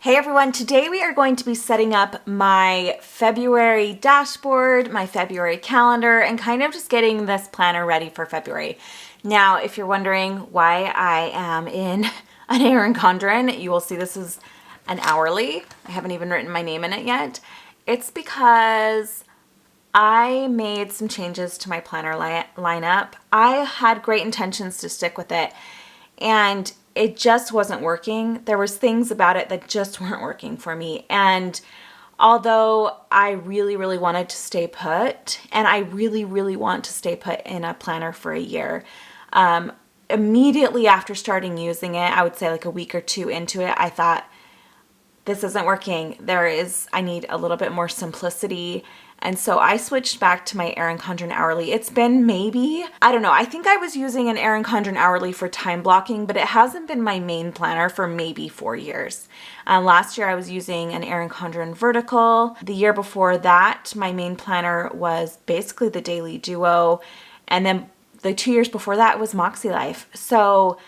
Hey everyone, today we are going to be setting up my February dashboard, my February calendar, and kind of just getting this planner ready for February. Now, if you're wondering why I am in an Erin Condren, you will see this is an hourly. I haven't even written my name in it yet. It's because I made some changes to my planner lineup. I had great intentions to stick with it, and it just wasn't working. There was things about it that just weren't working for me. And although I really, really wanted to stay put, and I really, really want to stay put in a planner for a year, immediately after starting using it, I would say like a week or two into it, I thought, this isn't working. I need a little bit more simplicity. And so I switched back to my Erin Condren hourly. It's been maybe, I don't know, I think I was using an Erin Condren hourly for time blocking, but it hasn't been my main planner for maybe 4 years. Last year I was using an Erin Condren vertical. The year before that, my main planner was basically the Daily Duo. And then the 2 years before that was MakseLife. So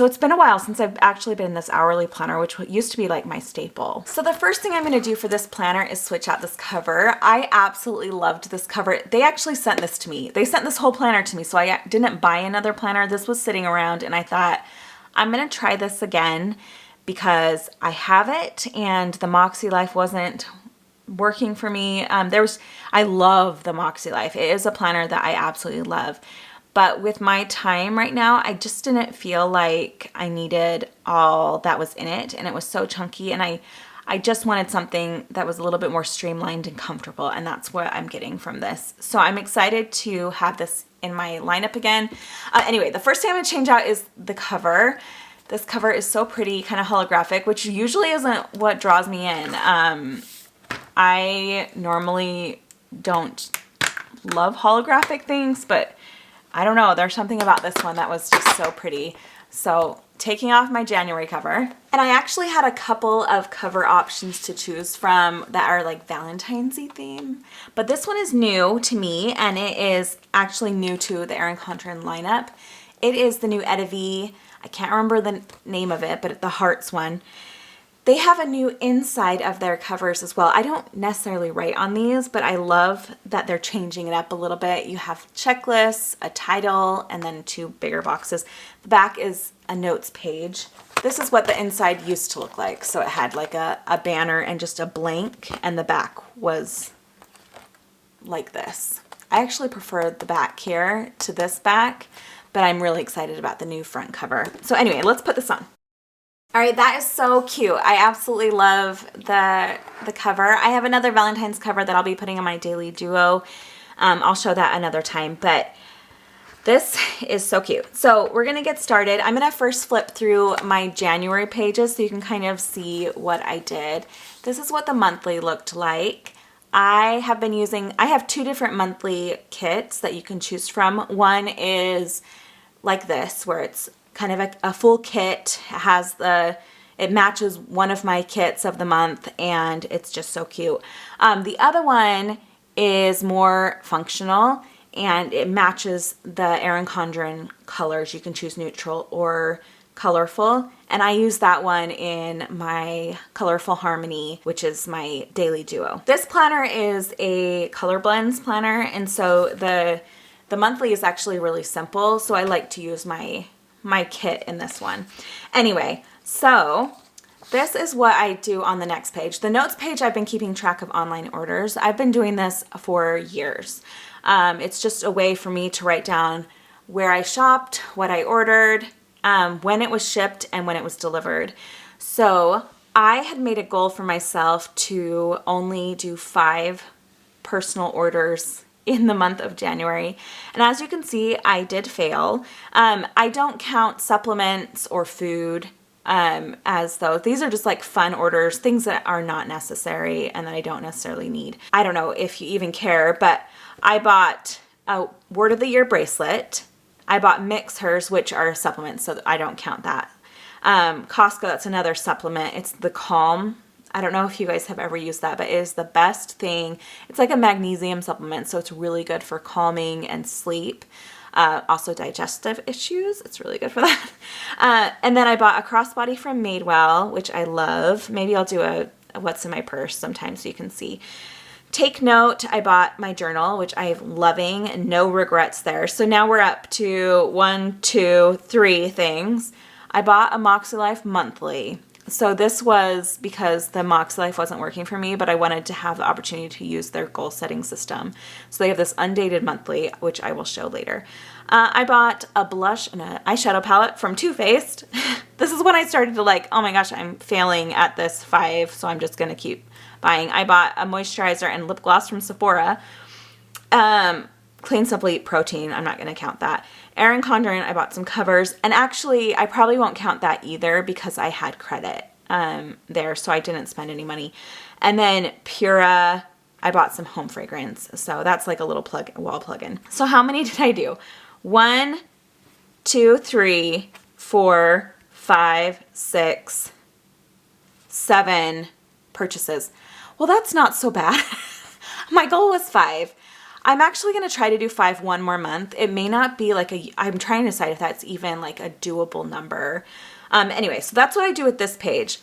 it's been a while since I've actually been in this hourly planner, which used to be like my staple. So the first thing I'm going to do for this planner is switch out this cover. I absolutely loved this cover. They actually sent this to me. They sent this whole planner to me, so I didn't buy another planner. This was sitting around and I thought, I'm going to try this again because I have it and the MakseLife wasn't working for me. I love the MakseLife. It is a planner that I absolutely love. But with my time right now, I just didn't feel like I needed all that was in it. And it was so chunky. And I just wanted something that was a little bit more streamlined and comfortable. And that's what I'm getting from this. So I'm excited to have this in my lineup again. Anyway, the first thing I'm going to change out is the cover. This cover is so pretty, kind of holographic, which usually isn't what draws me in. I normally don't love holographic things, but I don't know, there's something about this one that was just so pretty. So taking off my January cover, and I actually had a couple of cover options to choose from that are like Valentine's-y theme, but this one is new to me and it is actually new to the Erin Condren lineup. It is the new Edivi. I can't remember the name of it, but the Hearts one. They have a new inside of their covers as well. I don't necessarily write on these, but I love that they're changing it up a little bit. You have checklists, a title, and then 2 bigger boxes. The back is a notes page. This is what the inside used to look like. So it had like a banner and just a blank, and the back was like this. I actually prefer the back here to this back, but I'm really excited about the new front cover. So anyway, let's put this on. All right, that is so cute. I absolutely love the cover. I have another Valentine's cover that I'll be putting on my Daily Duo. I'll show that another time, but this is so cute. So we're gonna get started. I'm gonna first flip through my January pages so you can kind of see what I did. This is what the monthly looked like. I have 2 different monthly kits that you can choose from. One is like this, where it's kind of a full kit. It matches one of my kits of the month, and it's just so cute. The other one is more functional, and it matches the Erin Condren colors. You can choose neutral or colorful, and I use that one in my Colorful Harmony, which is my Daily Duo. This planner is a color blends planner, and so the monthly is actually really simple, so I like to use my kit in this one. Anyway, so this is what I do on the next page. The notes page, I've been keeping track of online orders. I've been doing this for years. It's just a way for me to write down where I shopped, what I ordered, when it was shipped, and when it was delivered. So I had made a goal for myself to only do 5 personal orders in the month of January. And as you can see, I did fail. I don't count supplements or food as those. These are just like fun orders, things that are not necessary and that I don't necessarily need. I don't know if you even care, but I bought a Word of the Year bracelet. I bought Mixers, which are supplements, so I don't count that. Costco, that's another supplement. It's the Calm. I don't know if you guys have ever used that, but it is the best thing. It's like a magnesium supplement, so it's really good for calming and sleep. Also digestive issues. It's really good for that. And then I bought a crossbody from Madewell, which I love. Maybe I'll do a what's in my purse sometime so you can see. Take note, I bought my journal, which I'm loving. No regrets there. So now we're up to 1, 2, 3 things. I bought a MakseLife monthly. So this was because the MakseLife wasn't working for me, but I wanted to have the opportunity to use their goal setting system. So they have this undated monthly, which I will show later. I bought a blush and an eyeshadow palette from Too Faced. This is when I started to like, oh my gosh, I'm failing at this 5, so I'm just going to keep buying. I bought a moisturizer and lip gloss from Sephora. Clean Simply Protein, I'm not going to count that. Erin Condren, I bought some covers. And actually, I probably won't count that either because I had credit there, so I didn't spend any money. And then Pura, I bought some home fragrance. So that's like a little wall plug-in. So how many did I do? 1, 2, 3, 4, 5, 6, 7 purchases. Well, that's not so bad. My goal was 5. I'm actually going to try to do 5 one more month. It may not be like I'm trying to decide if that's even like a doable number. Anyway, so that's what I do with this page.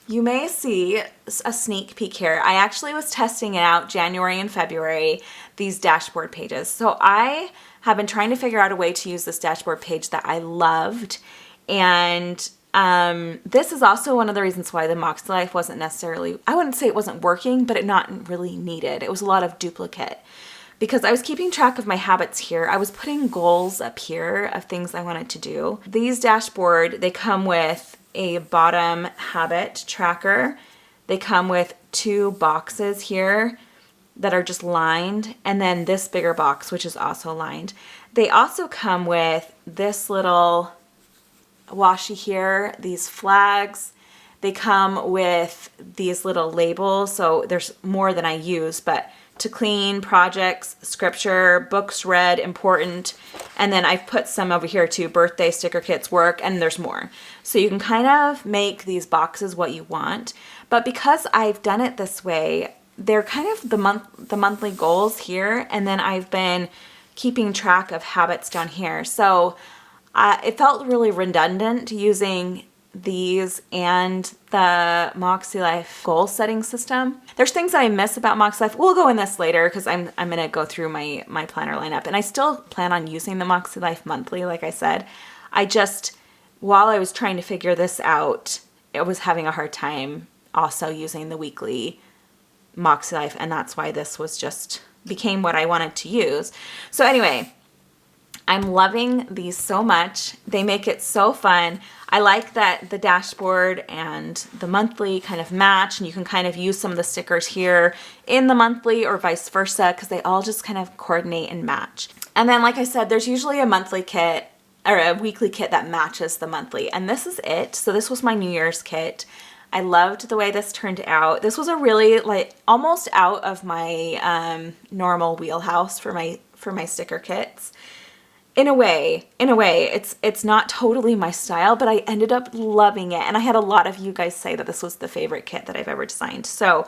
You may see a sneak peek here. I actually was testing it out January and February, these dashboard pages. So I have been trying to figure out a way to use this dashboard page that I loved. And this is also one of the reasons why the MakseLife wasn't necessarily, I wouldn't say it wasn't working, but it not really needed. It was a lot of duplicate. Because I was keeping track of my habits here. I was putting goals up here of things I wanted to do. These dashboard, they come with a bottom habit tracker. They come with 2 boxes here that are just lined, and then this bigger box, which is also lined. They also come with this little washi here, these flags. They come with these little labels, so there's more than I use, but to clean, projects, scripture, books read, important. And then I've put some over here too, birthday, sticker kits, work, and there's more. So you can kind of make these boxes what you want. But because I've done it this way, they're kind of the monthly goals here. And then I've been keeping track of habits down here. So it felt really redundant using these and the MakseLife goal setting system. There's things that I miss about MakseLife. We'll go in this later because I'm going to go through my planner lineup, and I still plan on using the MakseLife monthly, like I said. I just, while I was trying to figure this out, I was having a hard time also using the weekly MakseLife, and that's why this was just became what I wanted to use. So anyway, I'm loving these so much. They make it so fun. I like that the dashboard and the monthly kind of match, and you can kind of use some of the stickers here in the monthly or vice versa because they all just kind of coordinate and match. And then, like I said, there's usually a monthly kit or a weekly kit that matches the monthly, and this is it. So this was my New Year's kit. I loved the way this turned out. This was a really like almost out of my normal wheelhouse for my sticker kits. In a way, it's not totally my style, but I ended up loving it. And I had a lot of you guys say that this was the favorite kit that I've ever designed. So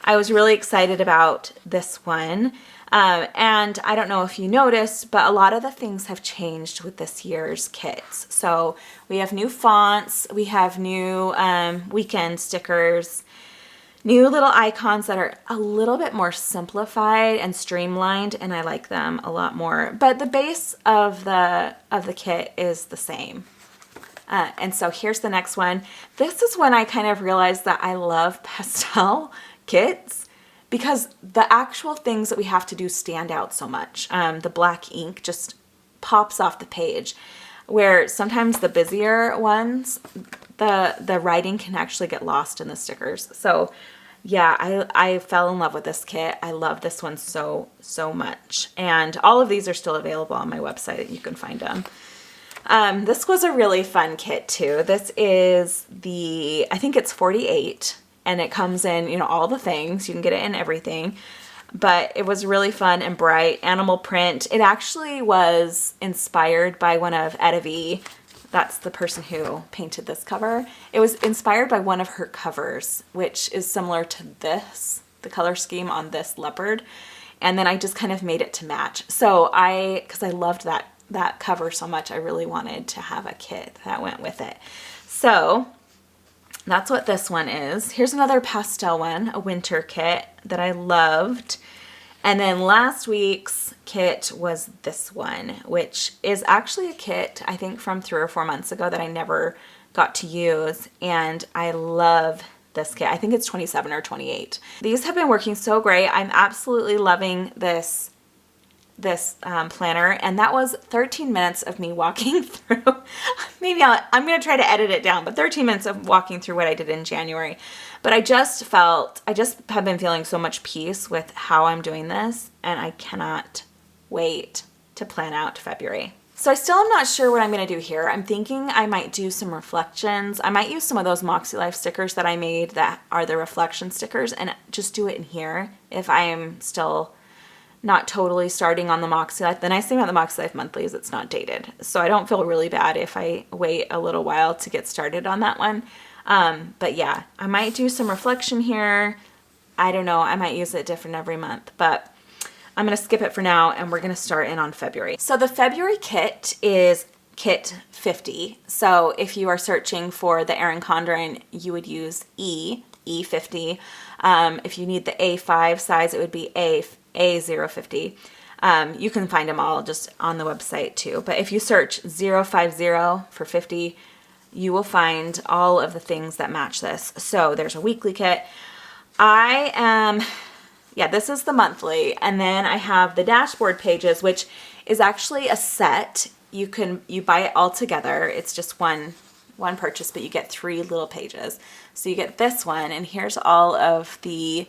I was really excited about this one. And I don't know if you noticed, but a lot of the things have changed with this year's kits. So we have new fonts, we have new weekend stickers, new little icons that are a little bit more simplified and streamlined, and I like them a lot more. But the base of the kit is the same. And so here's the next one. This is when I kind of realized that I love pastel kits because the actual things that we have to do stand out so much. The black ink just pops off the page, where sometimes the busier ones, the writing can actually get lost in the stickers. So yeah, I fell in love with this kit. I love this one so much. And all of these are still available on my website. You can find them. This was a really fun kit too. This is I think it's 48, and it comes in, you know, all the things. You can get it in everything. But it was really fun and bright. Animal print. It actually was inspired by one of Edivie. That's the person who painted this cover. It was inspired by one of her covers, which is similar to this, the color scheme on this leopard. And then I just kind of made it to match. So because I loved that that cover so much. I really wanted to have a kit that went with it. So that's what this one is. Here's another pastel one, a winter kit that I loved. And then last week's kit was this one, which is actually a kit, I think from 3 or 4 months ago that I never got to use. And I love this kit. I think it's 27 or 28. These have been working so great. I'm absolutely loving this planner, and that was 13 minutes of me walking through. Maybe I'm going to try to edit it down, but 13 minutes of walking through what I did in January. But I just have been feeling so much peace with how I'm doing this, and I cannot wait to plan out February. So I still am not sure what I'm going to do here. I'm thinking I might do some reflections. I might use some of those MakseLife stickers that I made that are the reflection stickers and just do it in here if I am still not totally starting on the MakseLife. The nice thing about the MakseLife monthly is it's not dated. So I don't feel really bad if I wait a little while to get started on that one. But yeah, I might do some reflection here. I don't know. I might use it different every month, but I'm going to skip it for now and we're going to start in on February. So the February kit is kit 50. So if you are searching for the Erin Condren, you would use E50. If you need the A5 size, it would be A050. You can find them all just on the website too. But if you search 050 for 50, you will find all of the things that match this. So there's a weekly kit. This is the monthly. And then I have the dashboard pages, which is actually a set. You buy it all together. It's just one purchase, but you get 3 little pages. So you get this one, and here's all of the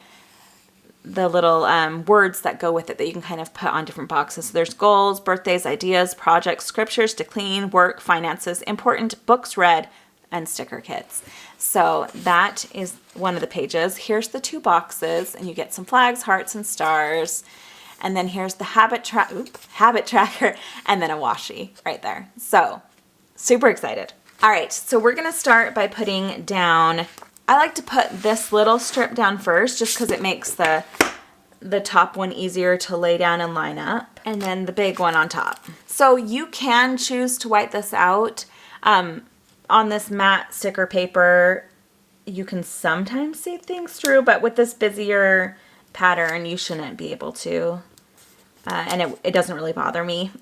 little words that go with it that you can kind of put on different boxes. So there's goals, birthdays, ideas, projects, scriptures to clean, work, finances, important, books read, and sticker kits. So that is one of the pages. Here's the 2 boxes, and you get some flags, hearts, and stars. And then here's the habit tracker, and then a washi right there. So super excited. All right, so we're gonna start by putting down, I like to put this little strip down first just because it makes the top one easier to lay down and line up, and then the big one on top. So you can choose to white this out. On this matte sticker paper, you can sometimes see things through, but with this busier pattern, you shouldn't be able to. And it doesn't really bother me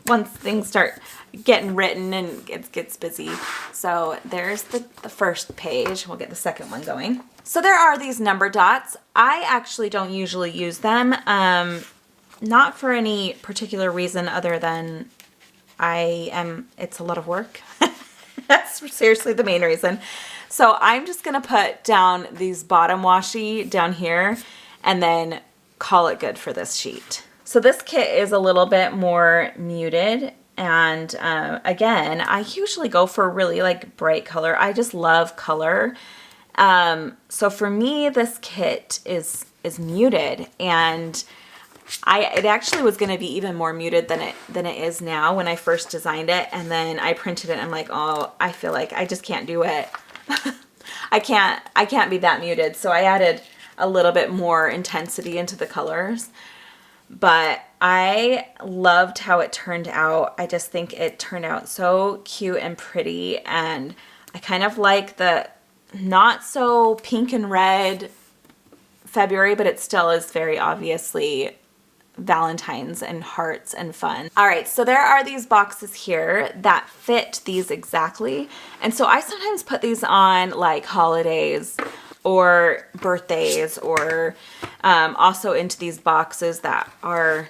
once things start getting written and it gets busy. So there's the first page. We'll get the second one going. So there are these number dots. I actually don't usually use them, not for any particular reason other than it's a lot of work. That's seriously the main reason. So I'm just going to put down these bottom washi down here and then call it good for this sheet. So this kit is a little bit more muted. And again, I usually go for really like bright color. I just love color. So for me, this kit is muted, and it actually was going to be even more muted than it is now when I first designed it. And then I printed it and I'm like, oh, I feel like I just can't do it. I can't be that muted. So I added a little bit more intensity into the colors, but I loved how it turned out. I just think it turned out so cute and pretty. And I kind of like the not so pink and red February, but it still is very obviously Valentine's and hearts and fun. All right, so there are these boxes here that fit these exactly. And so I sometimes put these on like holidays or birthdays, or also into these boxes that are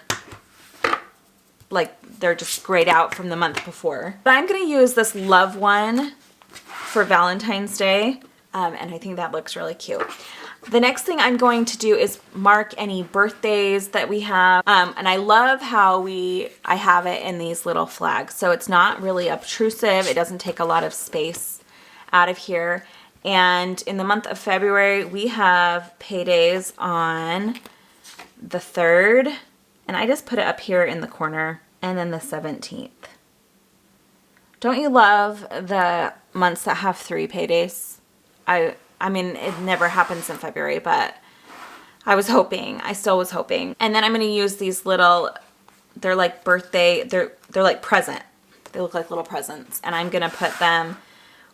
like, they're just grayed out from the month before. But I'm gonna use this love one for Valentine's Day, and I think that looks really cute. The next thing I'm going to do is mark any birthdays that we have. And I love how I have it in these little flags. So it's not really obtrusive. It doesn't take a lot of space out of here. And in the month of February, we have paydays on the 3rd. And I just put it up here in the corner. And then the 17th. Don't you love the months that have 3 paydays? I mean, it never happens in February, but I still was hoping. And then I'm going to use these little they're like birthday, they're like present. They look like little presents. And I'm gonna put them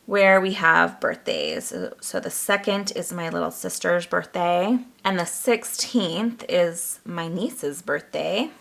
where we have birthdays. So the 2nd is my little sister's birthday, and the 16th is my niece's birthday.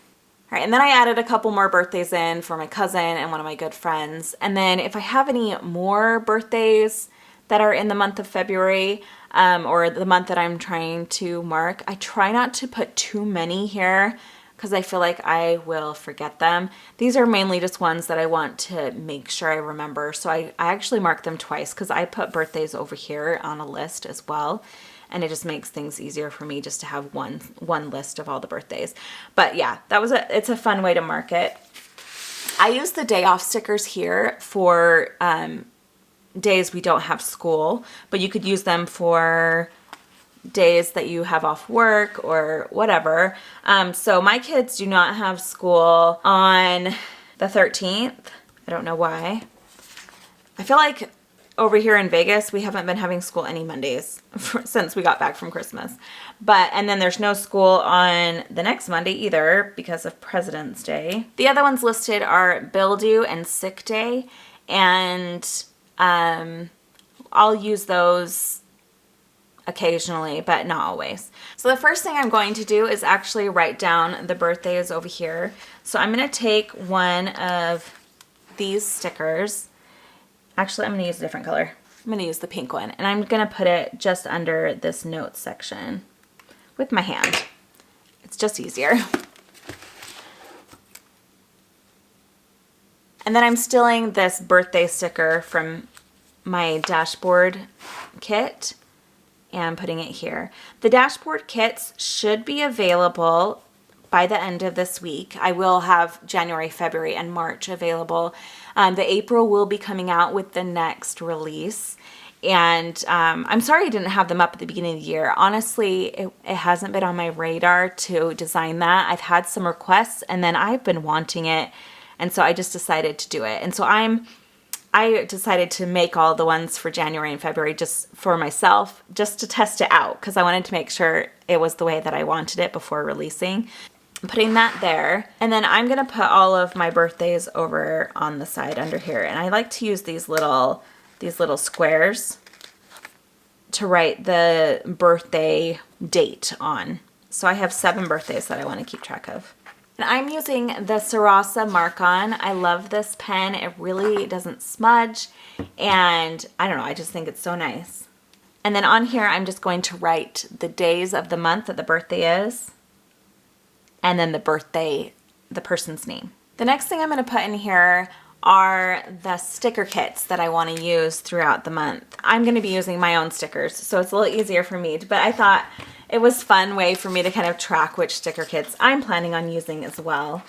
All right, and then I added a couple more birthdays in for my cousin and one of my good friends. And then if I have any more birthdays that are in the month of February, or the month that I'm trying to mark, I try not to put too many here because I feel like I will forget them. These are mainly just ones that I want to make sure I remember. So I actually mark them twice because I put birthdays over here on a list as well. And it just makes things easier for me just to have one list of all the birthdays. But yeah, it's a fun way to mark it. I use the day off stickers here for days we don't have school, but you could use them for days that you have off work or whatever. So my kids do not have school on the 13th. I don't know why. I feel like over here in Vegas, we haven't been having school any Mondays since we got back from Christmas. And then there's no school on the next Monday either because of President's Day. The other ones listed are bill due and sick day. And I'll use those occasionally, but not always. So the first thing I'm going to do is actually write down the birthdays over here. So I'm going to take one of these stickers. Actually, I'm going to use a different color. I'm going to use the pink one, and I'm going to put it just under this notes section with my hand. It's just easier. And then I'm stealing this birthday sticker from my dashboard kit and putting it here. The dashboard kits should be available by the end of this week. I will have January, February, and March available. The April will be coming out with the next release. And I'm sorry I didn't have them up at the beginning of the year. Honestly, it hasn't been on my radar to design that. I've had some requests, and then I've been wanting it. And so I just decided to do it. And so I decided to make all the ones for January and February just for myself, just to test it out, because I wanted to make sure it was the way that I wanted it before releasing. I'm putting that there. And then I'm going to put all of my birthdays over on the side under here. And I like to use these little squares to write the birthday date on. So I have 7 birthdays that I want to keep track of. And I'm using the Sarasa Mark-On. I love this pen. It really doesn't smudge. And I don't know, I just think it's so nice. And then on here, I'm just going to write the days of the month that the birthday is. And then the person's name. The next thing I'm going to put in here are the sticker kits that I want to use throughout the month. I'm going to be using my own stickers, so it's a little easier for me. But I thought it was a fun way for me to kind of track which sticker kits I'm planning on using as well.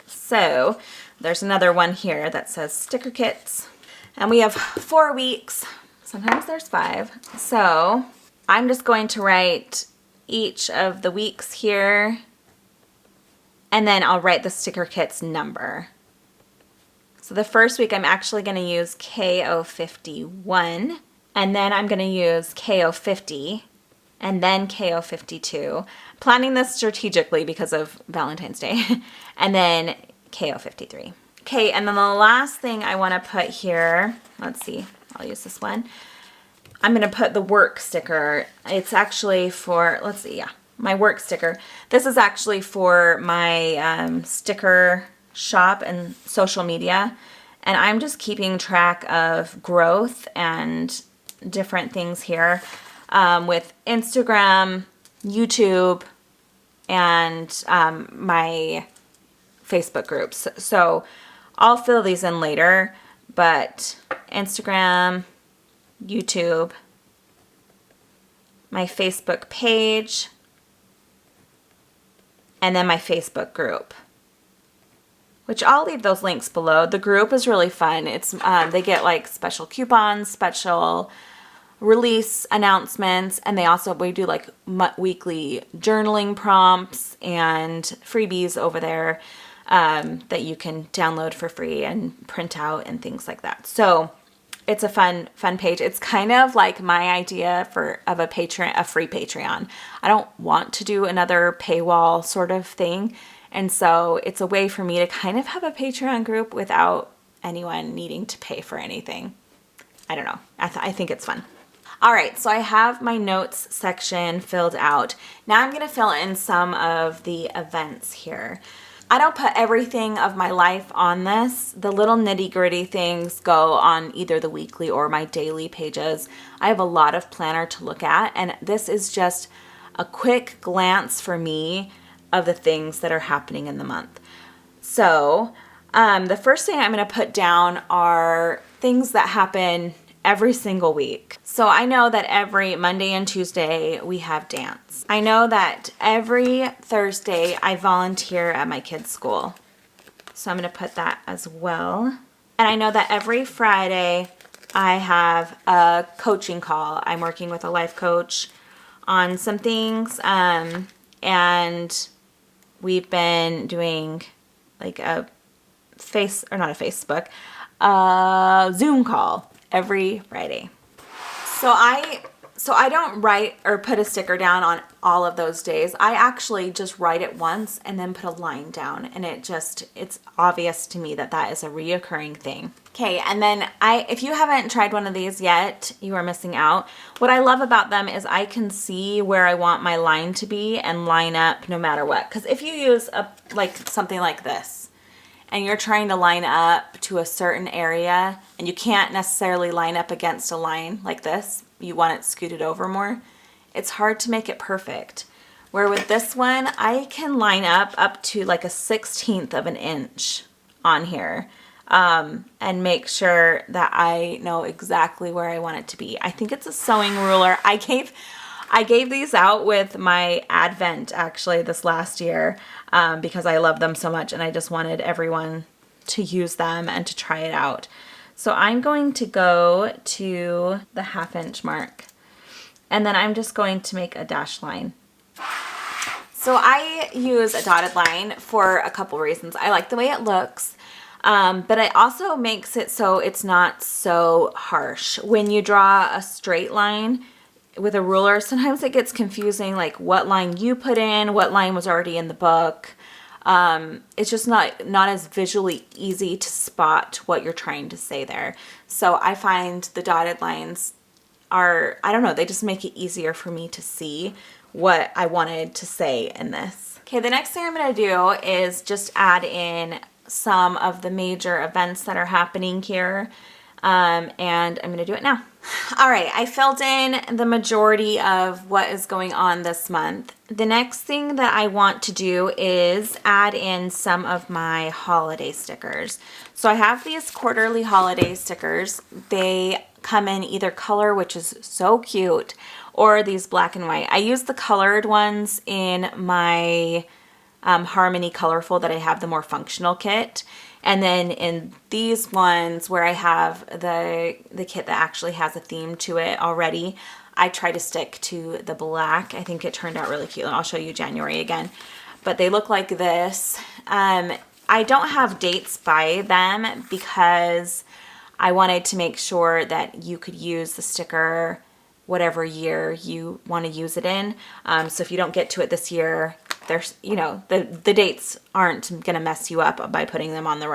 So there's another one here that says sticker kits. And we have 4 weeks. Sometimes there's 5. So I'm just going to write each of the weeks here. And then I'll write the sticker kit's number. So the first week I'm actually going to use KO51. And then I'm going to use KO50 and then KO52. Planning this strategically because of Valentine's Day. And then KO53. Okay, and then the last thing I want to put here, let's see, I'll use this one. I'm going to put the work sticker. It's actually for, let's see, yeah, my work sticker. This is actually for my sticker shop and social media. And I'm just keeping track of growth and different things here with Instagram, YouTube, and my Facebook groups. So I'll fill these in later, but Instagram, YouTube, my Facebook page, and then my Facebook group, which I'll leave those links below. The group is really fun. It's they get like special coupons, special release announcements, and we do like weekly journaling prompts and freebies over there that you can download for free and print out and things like that. So it's a fun page. It's kind of like my idea of a free Patreon. I don't want to do another paywall sort of thing. And so it's a way for me to kind of have a Patreon group without anyone needing to pay for anything. I don't know. I think it's fun. All right, so I have my notes section filled out. Now I'm going to fill in some of the events here. I don't put everything of my life on this. The little nitty-gritty things go on either the weekly or my daily pages. I have a lot of planner to look at, and this is just a quick glance for me of the things that are happening in the month. So the first thing I'm going to put down are things that happen every single week. So I know that every Monday and Tuesday we have dance. I know that every Thursday I volunteer at my kids' school. So I'm going to put that as well. And I know that every Friday I have a coaching call. I'm working with a life coach on some things. And we've been doing like a Zoom call every Friday. So I don't write or put a sticker down on all of those days. I actually just write it once and then put a line down, and it's obvious to me that that is a reoccurring thing. Okay, and then if you haven't tried one of these yet, you are missing out. What I love about them is I can see where I want my line to be and line up no matter what. Because if you use something like this, and you're trying to line up to a certain area and you can't necessarily line up against a line like this, you want it scooted over more, it's hard to make it perfect. Where with this one, I can line up to like a 1/16 of an inch on here and make sure that I know exactly where I want it to be. I think it's a sewing ruler. I gave these out with my Advent actually this last year because I love them so much and I just wanted everyone to use them and to try it out. So I'm going to go to the 1/2 inch mark and then I'm just going to make a dashed line. So I use a dotted line for a couple reasons. I like the way it looks, but it also makes it so it's not so harsh. When you draw a straight line with a ruler, sometimes it gets confusing, like what line you put in, what line was already in the book. It's just not as visually easy to spot what you're trying to say there. So I find the dotted lines are, I don't know, they just make it easier for me to see what I wanted to say in this. Okay, the next thing I'm going to do is just add in some of the major events that are happening here. And I'm going to do it now. All right, I filled in the majority of what is going on this month. The next thing that I want to do is add in some of my holiday stickers. So I have these quarterly holiday stickers. They come in either color, which is so cute, or these black and white. I use the colored ones in my Harmony Colorful that I have the more functional kit. And then in these ones where I have the kit that actually has a theme to it already, I try to stick to the black. I think it turned out really cute. And I'll show you January again. But they look like this. I don't have dates by them because I wanted to make sure that you could use the sticker whatever year you want to use it in. So if you don't get to it this year, there's, the dates aren't going to mess you up by putting them on the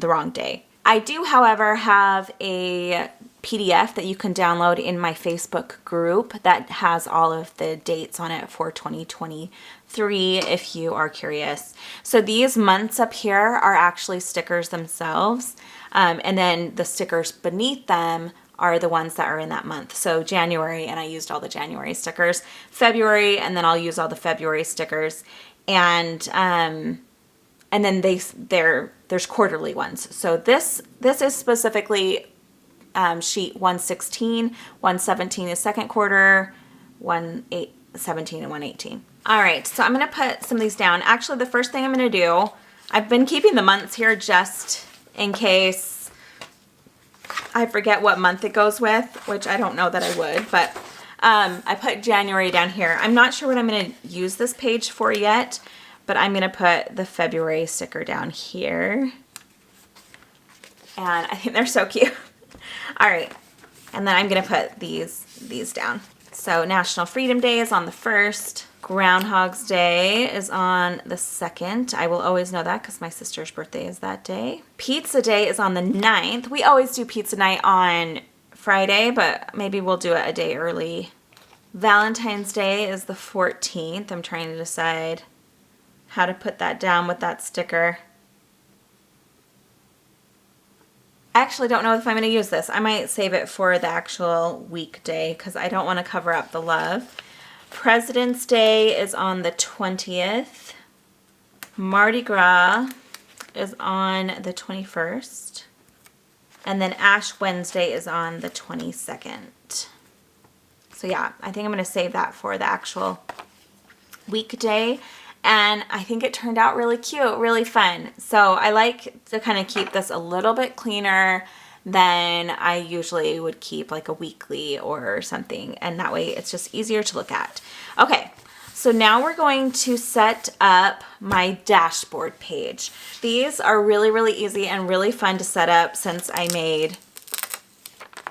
wrong day. I do, however, have a PDF that you can download in my Facebook group that has all of the dates on it for 2023 if you are curious. So these months up here are actually stickers themselves. And then the stickers beneath them are the ones that are in that month. So January, and I used all the January stickers. February, and then I'll use all the February stickers. And then there's quarterly ones. So this is specifically sheet 116, 117 is second quarter, 117 and 118. All right, so I'm gonna put some of these down. Actually, the first thing I'm gonna do, I've been keeping the months here just in case I forget what month it goes with, which I don't know that I would, but I put January down here. I'm not sure what I'm going to use this page for yet, but I'm going to put the February sticker down here. And I think they're so cute. All right, And then I'm gonna put these down. So National Freedom Day is on the 1st. Groundhog's Day is on the 2nd. I will always know that because my sister's birthday is that day. Pizza Day is on the 9th. We always do pizza night on Friday, but maybe we'll do it a day early. Valentine's Day is the 14th. I'm trying to decide how to put that down with that sticker. I actually don't know if I'm going to use this. I might save it for the actual weekday because I don't want to cover up the love. President's Day is on the 20th. Mardi Gras is on the 21st. And then Ash Wednesday is on the 22nd. So yeah, I think I'm going to save that for the actual weekday. And I think it turned out really cute, really fun. So I like to kind of keep this a little bit cleaner than I usually would keep like a weekly or something. And that way it's just easier to look at. Okay, so now we're going to set up my dashboard page. These are really, really easy and really fun to set up since I made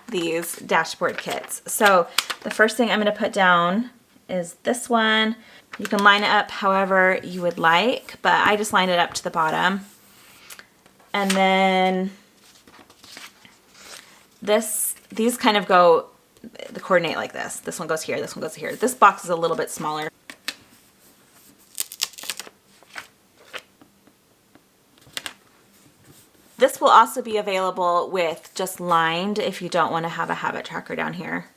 these dashboard kits. So the first thing I'm going to put down is this one. You can line it up however you would like, but I just line it up to the bottom. And then these kind of go, they coordinate like this. This one goes here, this one goes here. This box is a little bit smaller. This will also be available with just lined if you don't want to have a habit tracker down here.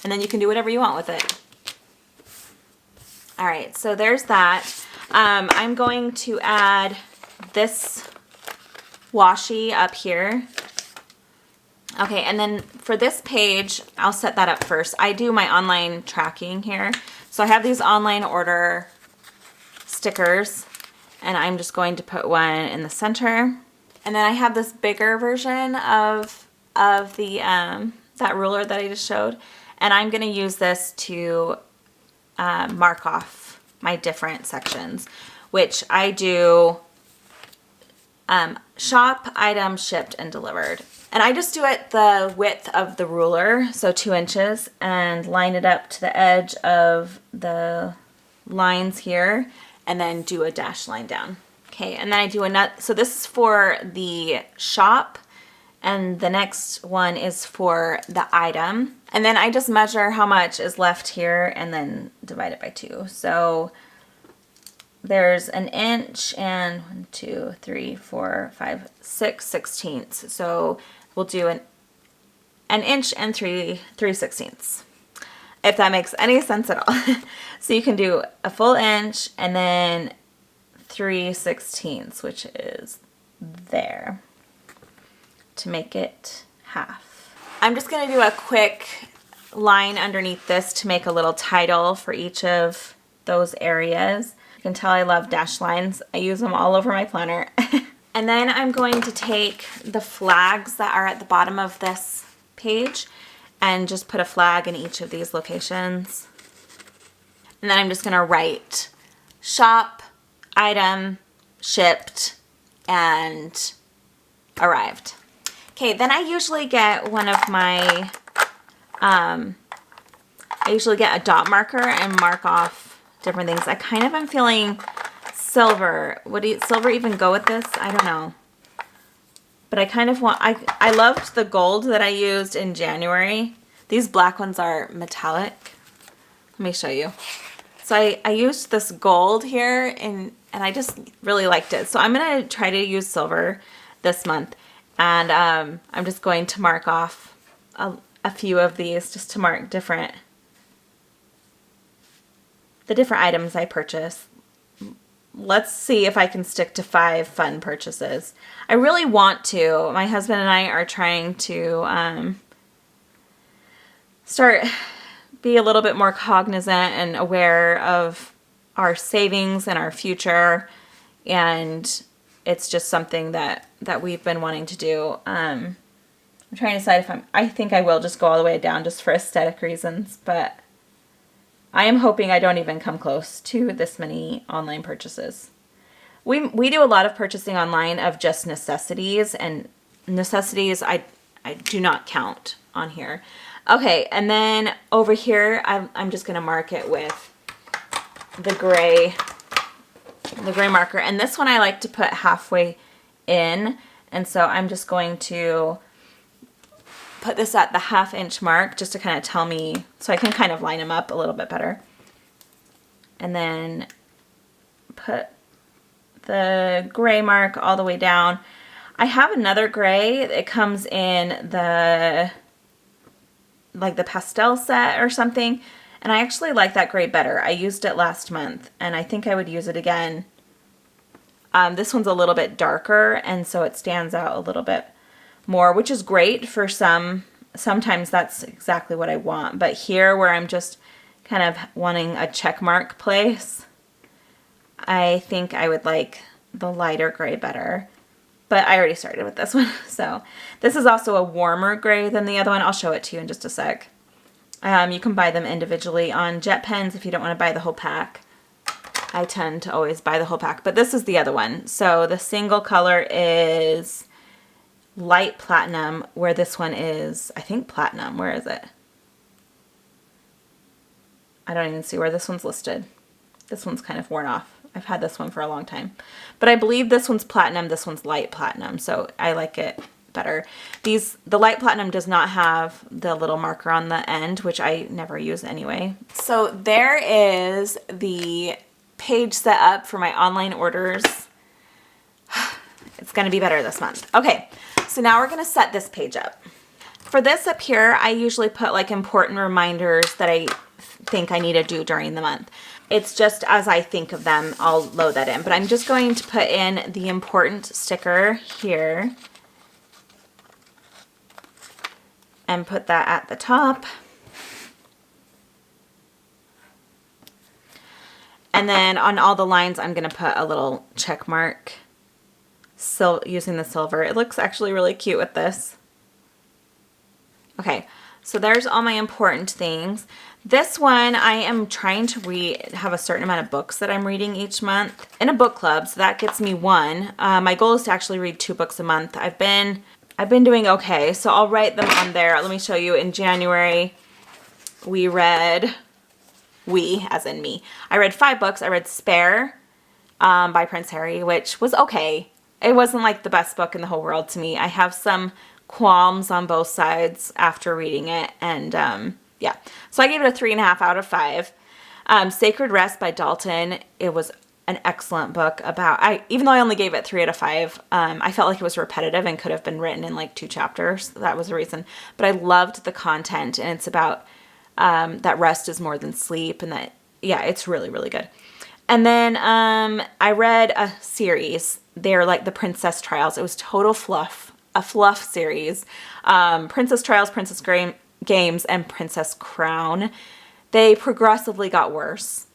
And then you can do whatever you want with it. All right, so there's that. I'm going to add this washi up here. Okay, and then for this page, I'll set that up first. I do my online tracking here. So I have these online order stickers, and I'm just going to put one in the center. And then I have this bigger version of the that ruler that I just showed, and I'm going to use this to mark off my different sections, which I do shop, item, shipped, and delivered. And I just do it the width of the ruler, so 2 inches, and line it up to the edge of the lines here, and then do a dash line down. Okay, and then I do another, so this is for the shop, and the next one is for the item. And then I just measure how much is left here and then divide it by 2. So there's 1 inch and 1, 2, 3, 4, 5, 6 sixteenths. So we'll do an inch and 3 sixteenths, if that makes any sense at all. So you can do a full inch and then 3 sixteenths, which is there, to make it half. I'm just going to do a quick line underneath this to make a little title for each of those areas. You can tell I love dash lines. I use them all over my planner. And then I'm going to take the flags that are at the bottom of this page and just put a flag in each of these locations. And then I'm just going to write shop, item, shipped, and arrived. Okay, then I usually get one of my, I usually get a dot marker and mark off different things. I kind of am feeling silver. Would silver even go with this? I don't know. But I kind of want, I loved the gold that I used in January. These black ones are metallic. Let me show you. So I used this gold here and I just really liked it. So I'm going to try to use silver this month. And I'm just going to mark off a few of these just to mark the different items I purchase. Let's see if I can stick to 5 fun purchases. I really want to. My husband and I are trying to be a little bit more cognizant and aware of our savings and our future, and it's just something that we've been wanting to do. I'm trying to decide if I think I will just go all the way down just for aesthetic reasons, but I am hoping I don't even come close to this many online purchases. We do a lot of purchasing online of just necessities, and necessities I do not count on here. Okay, and then over here, I'm just gonna mark it with the gray marker. And this one I like to put halfway in. And so I'm just going to put this at the 1/2 inch mark just to kind of tell me, so I can kind of line them up a little bit better. And then put the gray mark all the way down. I have another gray. It comes in the, like the pastel set or something. And I actually like that gray better. I used it last month and I think I would use it again. This one's a little bit darker and so it stands out a little bit more, which is great for sometimes that's exactly what I want. But here where I'm just kind of wanting a check mark place, I think I would like the lighter gray better. But I already started with this one. So this is also a warmer gray than the other one. I'll show it to you in just a sec. You can buy them individually on jet pens if you don't want to buy the whole pack. I tend to always buy the whole pack, but this is the other one. So the single color is light platinum, where this one is, I think, platinum. Where is it? I don't even see where this one's listed. This one's kind of worn off. I've had this one for a long time. But I believe this one's platinum, this one's light platinum, so I like it better. The light platinum does not have the little marker on the end, which I never use anyway. So there is the page set up for my online orders. It's gonna be better this month. Okay, so now we're gonna set this page up. For this up here, I usually put like important reminders that I think I need to do during the month. It's just as I think of them, I'll load that in. But I'm just going to put in the important sticker here and put that at the top. And then on all the lines, I'm going to put a little check mark using the silver. It looks actually really cute with this. Okay, so there's all my important things. This one, I am trying to have a certain amount of books that I'm reading each month in a book club, so that gets me one. My goal is to actually read 2 books a month. I've been doing okay, so I'll write them on there. Let me show you. In January, we read, as in me, I read 5 books. I read Spare by Prince Harry, which was okay. It wasn't like the best book in the whole world to me. I have some qualms on both sides after reading it, and yeah, so I gave it a 3.5 out of 5. Sacred Rest by Dalton. It was an excellent book about, even though I only gave it 3 out of 5, I felt like it was repetitive and could have been written in like 2 chapters. That was the reason. But I loved the content, and it's about that rest is more than sleep, and that, yeah, it's really, really good. And then I read a series. They're like the Princess Trials. It was total fluff, a fluff series. Princess Trials, Princess Games, and Princess Crown. They progressively got worse,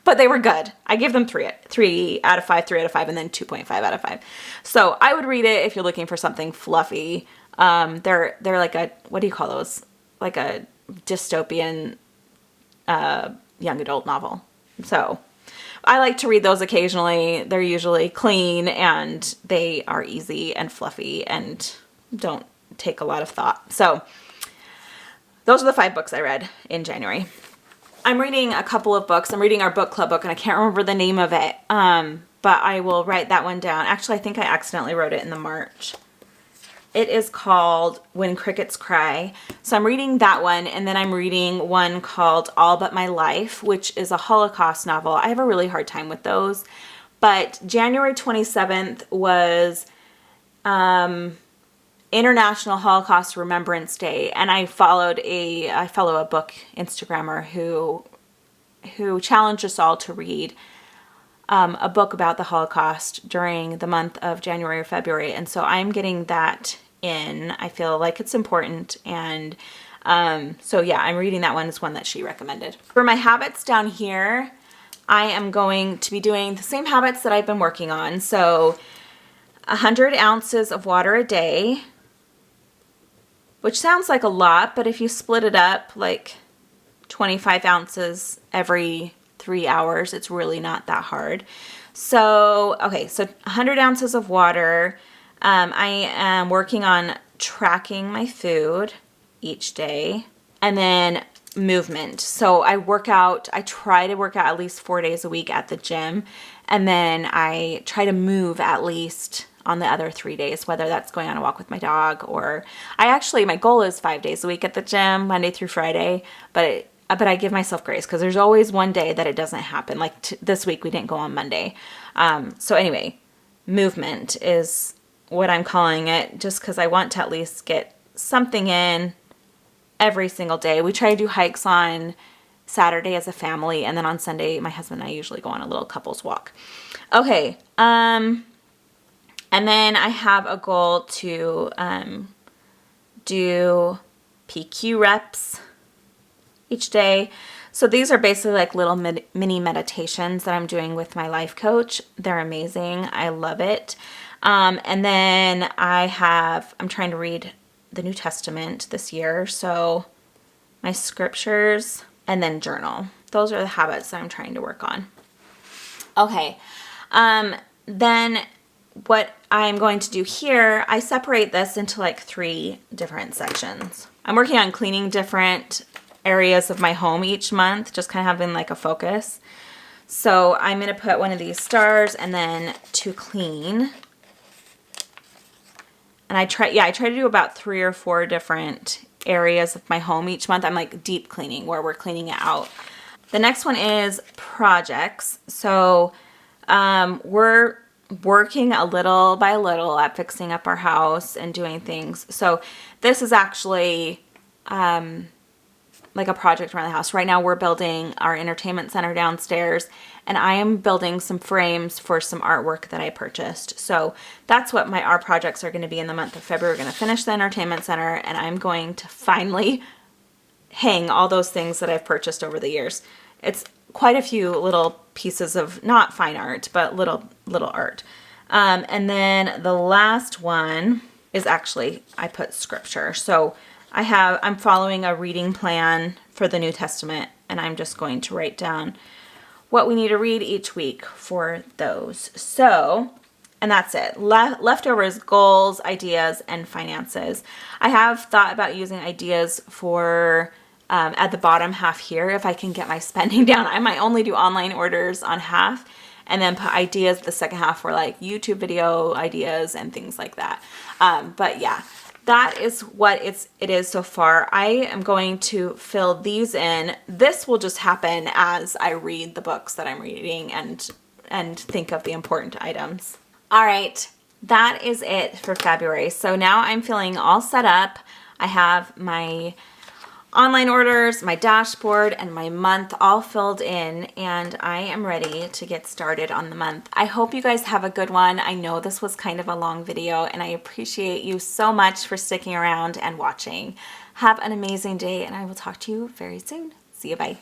but they were good. I give them 3 out of 5, 3 out of 5, and then 2.5 out of 5. So I would read it if you're looking for something fluffy. They're like a, what do you call those? Like a dystopian young adult novel. So I like to read those occasionally. They're usually clean and they are easy and fluffy and don't take a lot of thought. So those are the 5 books I read in January. I'm reading a couple of books. I'm reading our book club book and I can't remember the name of it, but I will write that one down. Actually, I think I accidentally wrote it in the March. It is called When Crickets Cry. So I'm reading that one, and then I'm reading one called All But My Life, which is a Holocaust novel. I have a really hard time with those. But January 27th was International Holocaust Remembrance Day, and I follow a book Instagrammer who challenged us all to read a book about the Holocaust during the month of January or February, and so I'm getting that in. I feel like it's important, and so yeah, I'm reading that one. It's one that she recommended. For my habits down here, I am going to be doing the same habits that I've been working on. So 100 ounces of water a day, which sounds like a lot, but if you split it up like 25 ounces every 3 hours, it's really not that hard. So, okay, so 100 ounces of water. I am working on tracking my food. each day. And then movement. So I try to work out at least 4 days a week at the gym. And then I try to move at least on the other 3 days, whether that's going on a walk with my dog or my goal is 5 days a week at the gym, Monday through Friday. But I give myself grace because there's always one day that it doesn't happen. Like this week, we didn't go on Monday. So anyway, movement is what I'm calling it, just because I want to at least get something in every single day. We try to do hikes on Saturday as a family, and then on Sunday, my husband and I usually go on a little couples walk. Okay, and then I have a goal to do PQ reps each day. So these are basically like little mini meditations that I'm doing with my life coach. They're amazing. I love it. And then I'm trying to read the New Testament this year. So my scriptures and then journal. Those are the habits that I'm trying to work on. Okay. Then what I'm going to do here, I separate this into like 3 different sections. I'm working on cleaning different areas of my home each month, just kind of having like a focus. So I'm going to put one of these stars and then to clean. And I try to do about 3 or 4 different areas of my home each month. I'm like deep cleaning where we're cleaning it out. The next one is projects. So we're working a little by little at fixing up our house and doing things. So this is actually like a project around the house. Right now we're building our entertainment center downstairs, and I am building some frames for some artwork that I purchased. So that's what our projects are going to be in the month of February. We're going to finish the entertainment center, and I'm going to finally hang all those things that I've purchased over the years. It's quite a few little pieces of not fine art, but little art. And then the last one is actually, I put scripture. So I'm following a reading plan for the New Testament, and I'm just going to write down what we need to read each week for those. So, and that's it. Leftover is goals, ideas, and finances. I have thought about using ideas for at the bottom half here if I can get my spending down. I might only do online orders on half and then put ideas the second half for like YouTube video ideas and things like that. But yeah. That is what it is so far. I am going to fill these in. This will just happen as I read the books that I'm reading and think of the important items. All right, that is it for February. So now I'm feeling all set up. I have my online orders, my dashboard, and my month all filled in, and I am ready to get started on the month. I hope you guys have a good one. I know this was kind of a long video, and I appreciate you so much for sticking around and watching. Have an amazing day, and I will talk to you very soon. See you, bye.